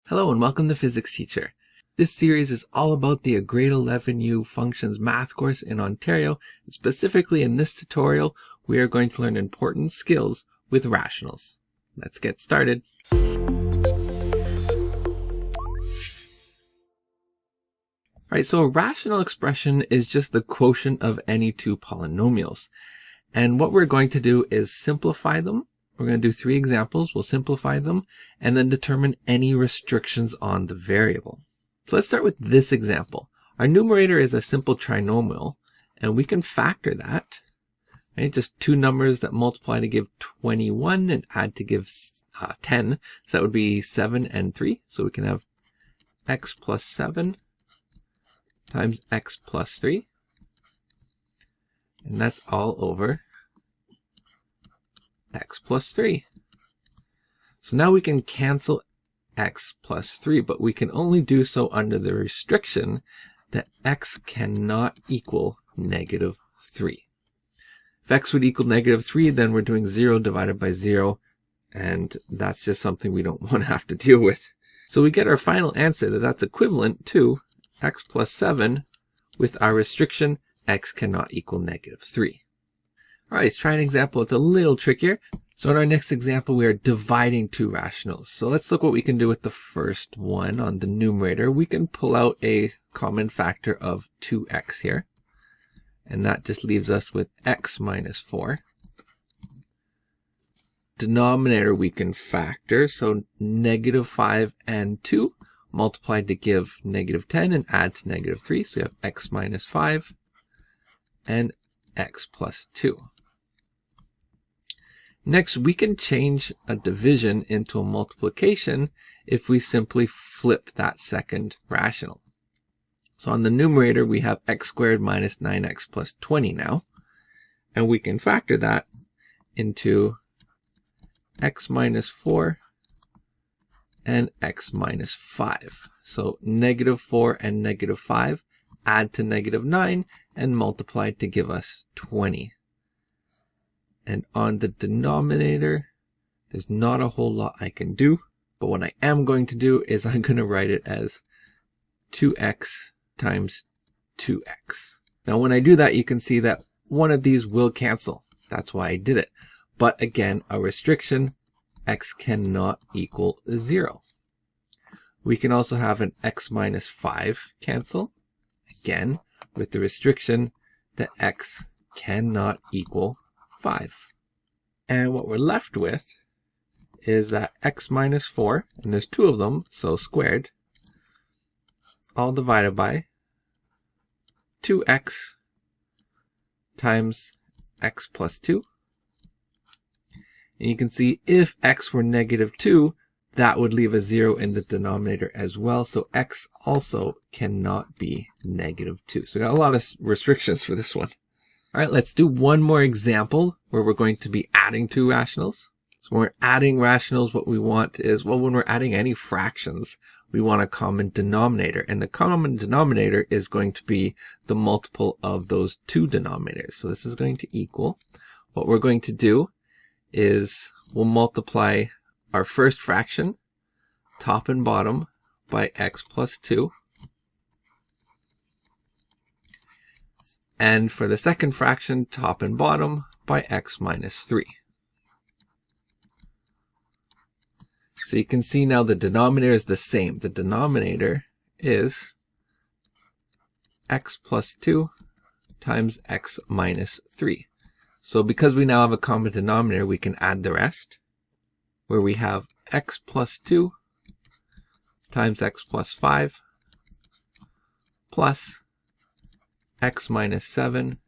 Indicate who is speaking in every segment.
Speaker 1: Hello and welcome to Physics Teacher. This series is all about the grade 11U functions math course in Ontario. And specifically in this tutorial, we are going to learn important skills with rationals. Let's get started. Alright, so a rational expression is just the quotient of any two polynomials. And what we're going to do is simplify them. We're going to do 3 examples. We'll simplify them and then determine any restrictions on the variable. So let's start with this example. Our numerator is a simple trinomial and we can factor that. Right? Just two numbers that multiply to give 21 and add to give 10. So that would be 7 and 3. So we can have x plus 7 times x plus 3. And that's all over x plus 3. So now we can cancel x plus 3, but we can only do so under the restriction that x cannot equal negative 3. If x would equal negative 3, then we're doing 0 divided by 0, and that's just something we don't want to have to deal with. So we get our final answer that's equivalent to x plus 7 with our restriction x cannot equal negative 3. Alright, let's try an example. It's a little trickier. So in our next example, we are dividing two rationals. So let's look what we can do with the first one on the numerator. We can pull out a common factor of 2x here. And that just leaves us with x minus 4. Denominator we can factor. So negative 5 and 2 multiplied to give negative 10 and add to negative 3. So we have x minus 5 and x plus 2. Next, we can change a division into a multiplication if we simply flip that second rational. So on the numerator, we have x squared minus 9x plus 20 now. And we can factor that into x minus 4 and x minus 5. So negative 4 and negative 5 add to negative 9 and multiply to give us 20. And on the denominator, there's not a whole lot I can do. But what I am going to do is I'm going to write it as 2x times 2x. Now when I do that, you can see that one of these will cancel. That's why I did it. But again, a restriction, x cannot equal 0. We can also have an x minus 5 cancel. Again, with the restriction that x cannot equal 5. And what we're left with is that x minus 4, and there's 2 of them, so squared, all divided by 2x times x plus 2. And you can see if x were negative 2, that would leave a 0 in the denominator as well. So x also cannot be negative 2. So we got a lot of restrictions for this one. All right, let's do one more example where we're going to be adding two rationals. So when we're adding rationals, what we want is, well, when we're adding any fractions, we want a common denominator. And the common denominator is going to be the multiple of those two denominators. So this is going to equal, what we're going to do is we'll multiply our first fraction, top and bottom, by x plus 2. And for the second fraction, top and bottom, by x minus 3. So you can see now the denominator is the same. The denominator is x plus 2 times x minus 3. So because we now have a common denominator, we can add the rest, where we have x plus 2 times x plus 5 plus x minus 7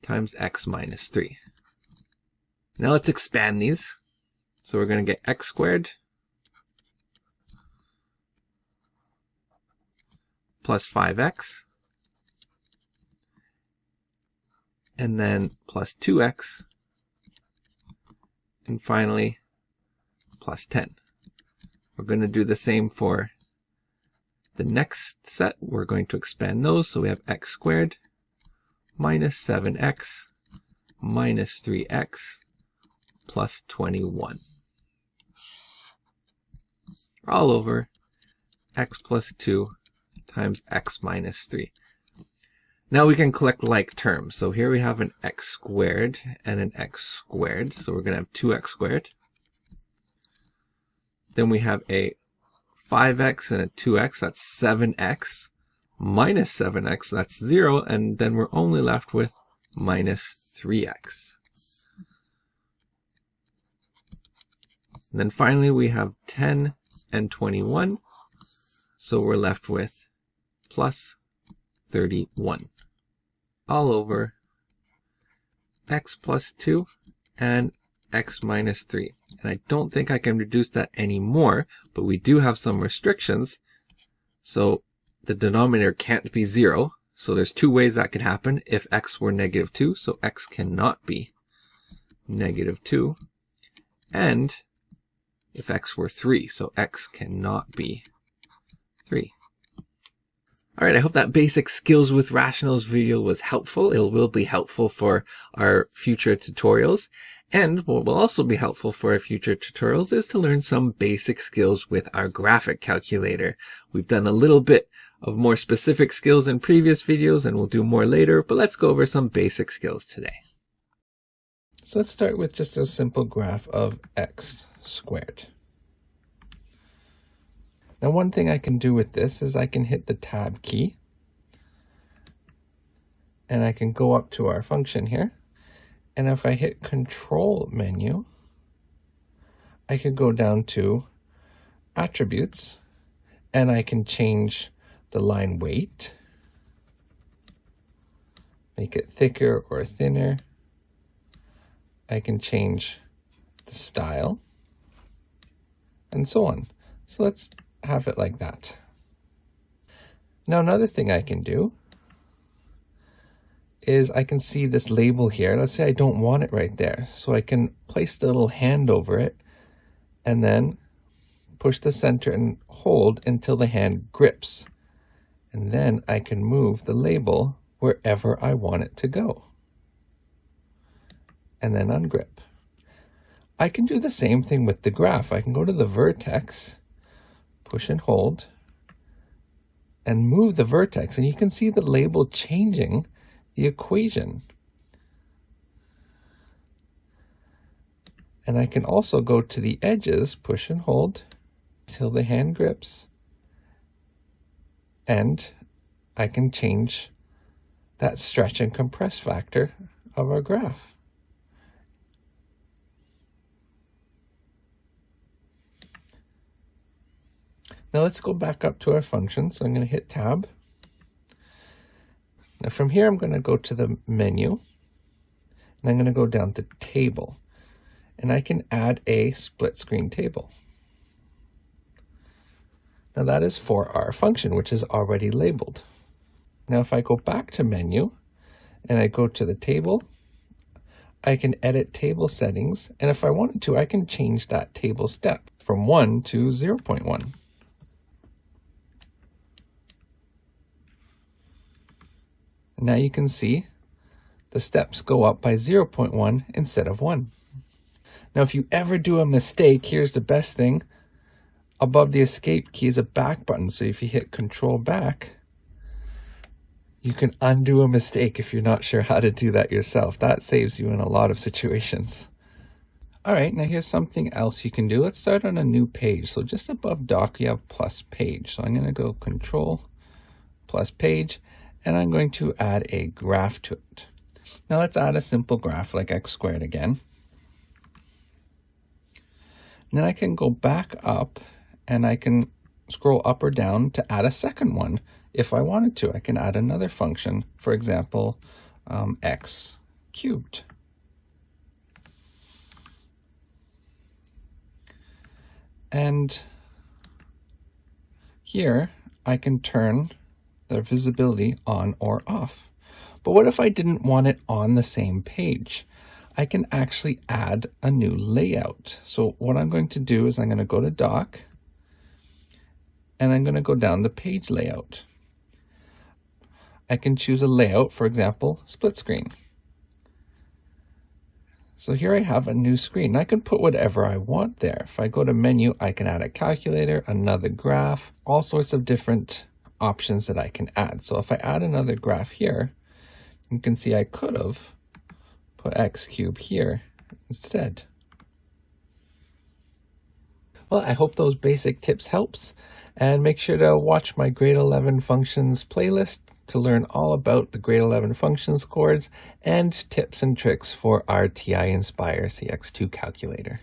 Speaker 1: times x minus 3. Now let's expand these. So we're going to get x squared plus 5x and then plus 2x and finally plus 10. We're going to do the same for the next set. We're going to expand those. So we have x squared minus 7x minus 3x plus 21. all over x plus 2 times x minus 3. Now we can collect like terms. So here we have an x squared and an x squared. So we're going to have 2x squared. Then we have a 5x and a 2x. That's 7x. Minus 7x, that's 0. And then we're only left with minus 3x. And then finally we have 10 and 21. So we're left with plus 31. All over x plus 2 and x minus 3. And I don't think I can reduce that anymore, but we do have some restrictions. So the denominator can't be 0. So there's two ways that could happen if x were negative 2. So x cannot be negative 2. And if x were 3. So x cannot be 3. All right, I hope that basic skills with rationals video was helpful. It will be helpful for our future tutorials. And what will also be helpful for our future tutorials is to learn some basic skills with our graphic calculator. We've done a little bit of more specific skills in previous videos, and we'll do more later, but let's go over some basic skills today. So let's start with just a simple graph of x squared. Now one thing I can do with this is I can hit the tab key and I can go up to our function here, and if I hit control menu I can go down to attributes and I can change the line weight, make it thicker or thinner. I can change the style and so on. So let's have it like that. Now another thing I can do is I can see this label here. Let's say I don't want it right there. So I can place the little hand over it and then push the center and hold until the hand grips. And then I can move the label wherever I want it to go. And then ungrip. I can do the same thing with the graph. I can go to the vertex, push and hold, and move the vertex. And you can see the label changing the equation. And I can also go to the edges, push and hold, till the hand grips. And I can change that stretch and compress factor of our graph. Now let's go back up to our function. So I'm going to hit tab. Now from here I'm going to go to the menu and I'm going to go down to table, and I can add a split screen table. Now that is for our function, which is already labeled. Now if I go back to menu and I go to the table, I can edit table settings, and if I wanted to I can change that table step from 1 to 0.1. Now you can see the steps go up by 0.1 instead of 1. Now if you ever do a mistake, here's the best thing. Above the escape key is a back button, so if you hit control back, you can undo a mistake if you're not sure how to do that yourself. That saves you in a lot of situations. Alright, now here's something else you can do. Let's start on a new page. So just above doc you have plus page. So I'm going to go control plus page, and I'm going to add a graph to it. Now let's add a simple graph like x squared again. And then I can go back up and I can scroll up or down to add a second one. If I wanted to, I can add another function, for example, x cubed. And here I can turn the visibility on or off. But what if I didn't want it on the same page? I can actually add a new layout. So what I'm going to do is I'm going to go to doc and I'm going to go down to page layout. I can choose a layout, for example, split screen. So here I have a new screen. I can put whatever I want there. If I go to menu, I can add a calculator, another graph, all sorts of different options that I can add. So if I add another graph here, you can see I could have put x cubed here instead. Well, I hope those basic tips helps, and make sure to watch my grade 11 functions playlist to learn all about the grade 11 functions chords and tips and tricks for our TI-nspire CX2 calculator.